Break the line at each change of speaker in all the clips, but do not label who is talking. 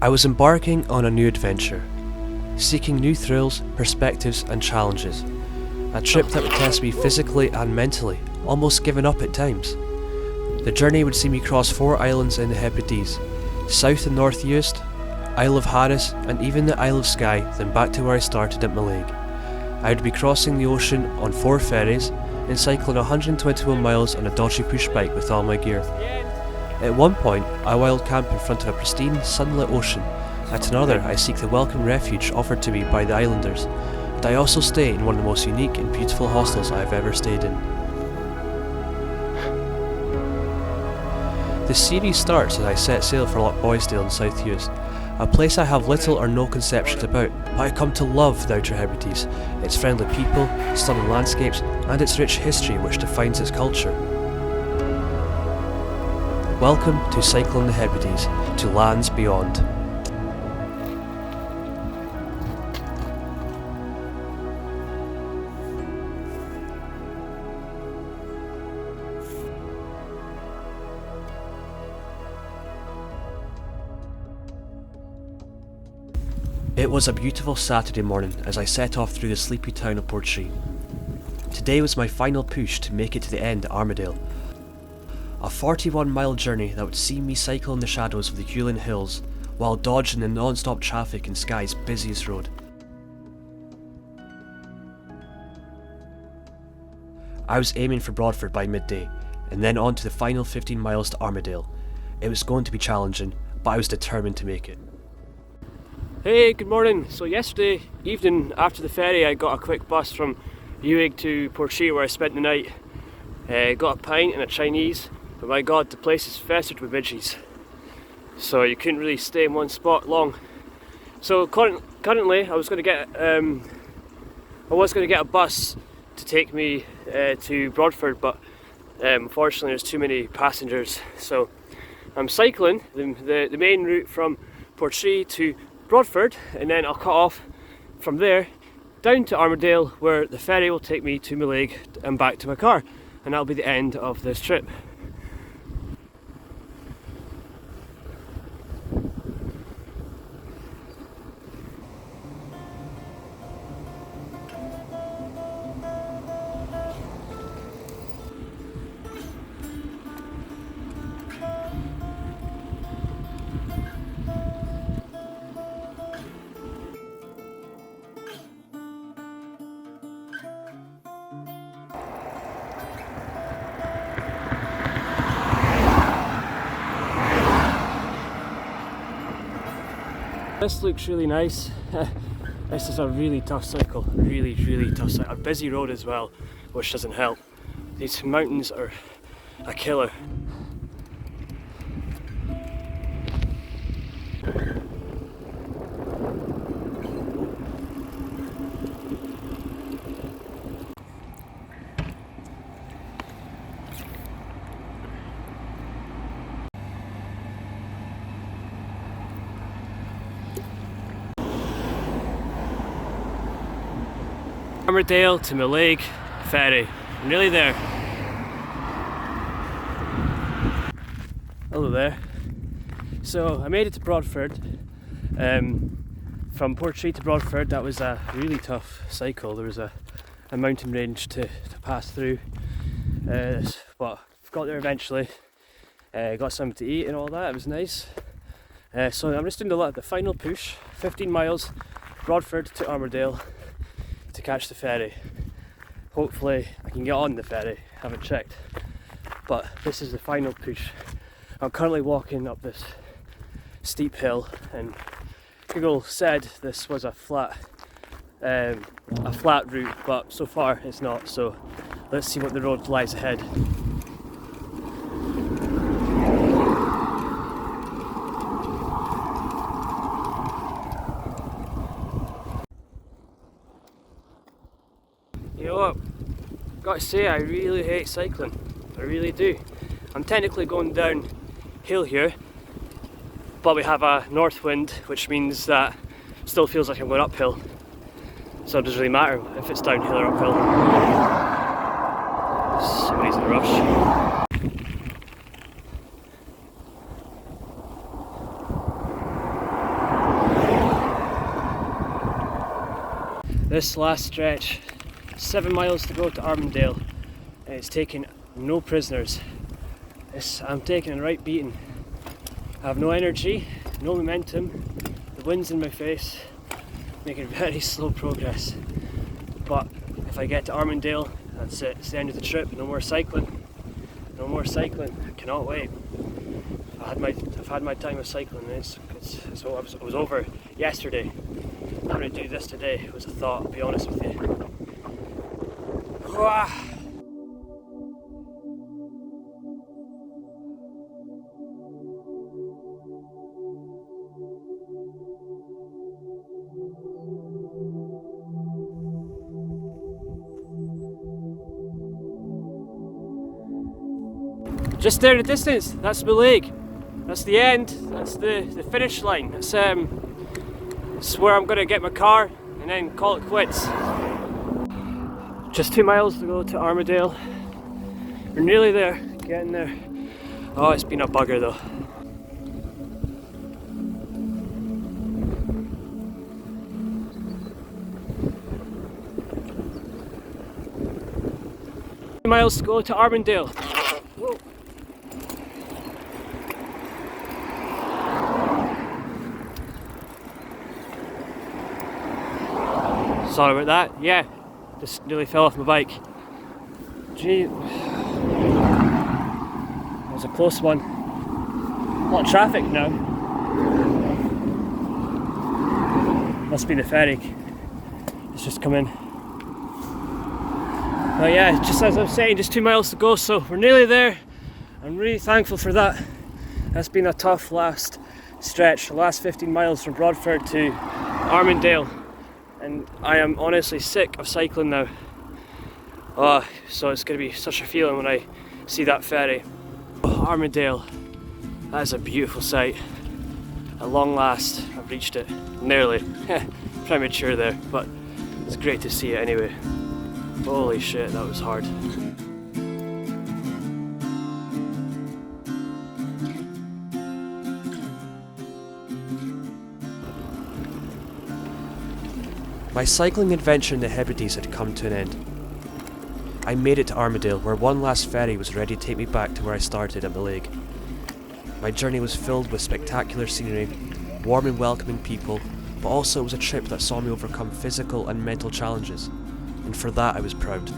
I was embarking on a new adventure, seeking new thrills, perspectives and challenges. A trip that would test me physically and mentally, almost giving up at times. The journey would see me cross 4 islands in the Hebrides, South and North Uist, Isle of Harris and even the Isle of Skye, then back to where I started at Mallaig. I would be crossing the ocean on 4 ferries and cycling 121 miles on a dodgy push bike with all my gear. At one point, I wild camp in front of a pristine, sunlit ocean. At another, I seek the welcome refuge offered to me by the islanders, and I also stay in one of the most unique and beautiful hostels I have ever stayed in. The series starts as I set sail for Loch Boysdale in South Uist, a place I have little or no conceptions about, but I come to love the Outer Hebrides, its friendly people, stunning landscapes, and its rich history which defines its culture. Welcome to Cycling the Hebrides, to lands beyond. It was a beautiful Saturday morning as I set off through the sleepy town of Portree. Today was my final push to make it to the end at Armadale. A 41-mile journey that would see me cycle in the shadows of the Hewlin Hills while dodging the non-stop traffic in Skye's busiest road. I was aiming for Broadford by midday and then on to the final 15 miles to Armadale. It was going to be challenging, but I was determined to make it.
Hey, good morning. So yesterday evening after the ferry I got a quick bus from Uig to Portree where I spent the night. Got a pint and a Chinese, but my god, the place is festered with midges. So you couldn't really stay in one spot long. So currently I was going to get a bus to take me to Broadford, but unfortunately there's too many passengers. So I'm cycling the main route from Portree to Broadford, and then I'll cut off from there down to Armadale where the ferry will take me to Mallaig and back to my car, and that'll be the end of this trip. This looks really nice. This is a really tough cycle, really tough cycle. A busy road as well, which doesn't help. These mountains are a killer. Armadale to Mallaig ferry. I'm nearly there. Hello there. So I made it to Broadford. From Portree to Broadford, that was a really tough cycle. There was a mountain range to pass through, but got there eventually. Got something to eat and all that. It was nice. So I'm just doing the final push, 15 miles, Broadford to Armadale, to catch the ferry. Hopefully I can get on the ferry, haven't checked, but this is the final push. I'm currently walking up this steep hill, and Google said this was a flat route, but so far it's not, so let's see what the road lies ahead. You know what, gotta say, I really hate cycling, I really do. I'm technically going downhill here, but we have a north wind, which means that it still feels like I'm going uphill. So it doesn't really matter if it's downhill or uphill. Somebody's in a rush. This last stretch, 7 miles to go to Armandale, and it's taking no prisoners. I'm taking a right beating. I have no energy, no momentum, the wind's in my face, making very slow progress. But if I get to Armandale, that's it, it's the end of the trip, no more cycling. No more cycling, I cannot wait. I've had my time of cycling, it was over yesterday. I'm going to do this today, it was a thought, I'll be honest with you. Just there in the distance, that's the lake. That's the end, that's the finish line. That's where I'm gonna get my car and then call it quits. Just 2 miles to go to Armandale. We're nearly there, getting there. Oh, it's been a bugger though. Miles to go to Armandale. Whoa. Sorry about that, yeah, just nearly fell off my bike. Gee, that was a close one. A lot of traffic now. Must be the ferry. It's just come in. But yeah, just as I was saying, just 2 miles to go, so we're nearly there. I'm really thankful for that. That's been a tough last stretch, the last 15 miles from Broadford to Armandale. And I am honestly sick of cycling now. So it's going to be such a feeling when I see that ferry. Oh, Armandale, that is a beautiful sight. At long last, I've reached it. Nearly. Premature there, but it's great to see it anyway. Holy shit, that was hard.
My cycling adventure in the Hebrides had come to an end. I made it to Armandale, where one last ferry was ready to take me back to where I started at the lake. My journey was filled with spectacular scenery, warm and welcoming people, but also it was a trip that saw me overcome physical and mental challenges, and for that I was proud.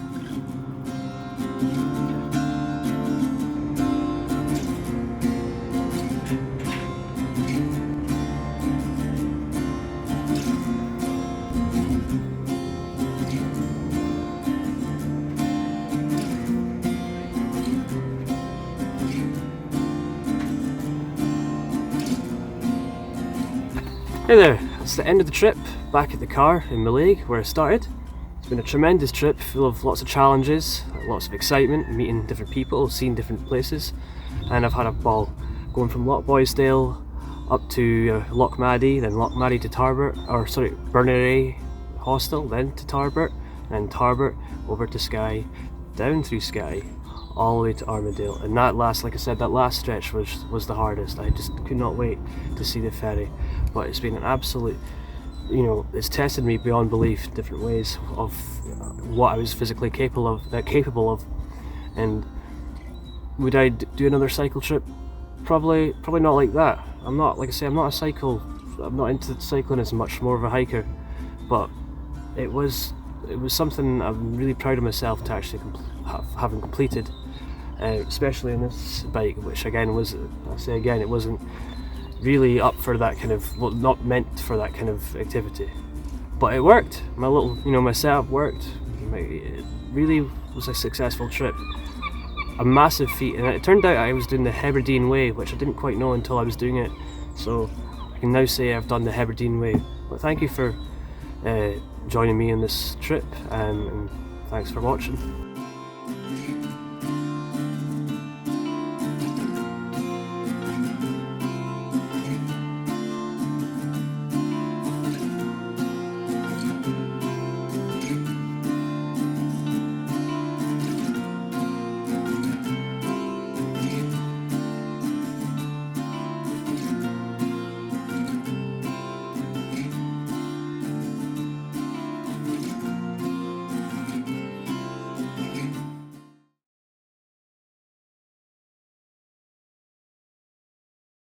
Hey there, that's the end of the trip, back at the car in Mallaig where I started. It's been a tremendous trip, full of lots of challenges, lots of excitement, meeting different people, seeing different places, and I've had a ball. Going from Lochboysdale up to Lochmaddy, then Lochmaddy to Tarbert, Berneray Hostel, then to Tarbert, then Tarbert over to Skye, down through Skye, all the way to Armandale. And that last, like I said, that last stretch was the hardest. I just could not wait to see the ferry. But it's been an absolute, it's tested me beyond belief in different ways of what I was physically capable of. And would I do another cycle trip? Probably not like that. I'm not into cycling as much, more of a hiker. But it was something I'm really proud of myself to actually having completed, especially in this bike, which again it wasn't really up for that kind of, not meant for that kind of activity, but it worked. My setup worked. It really was a successful trip, a massive feat, and it turned out I was doing the Hebridean way, which I didn't quite know until I was doing it. So I can now say I've done the Hebridean way. But thank you for joining me in this trip, and thanks for watching.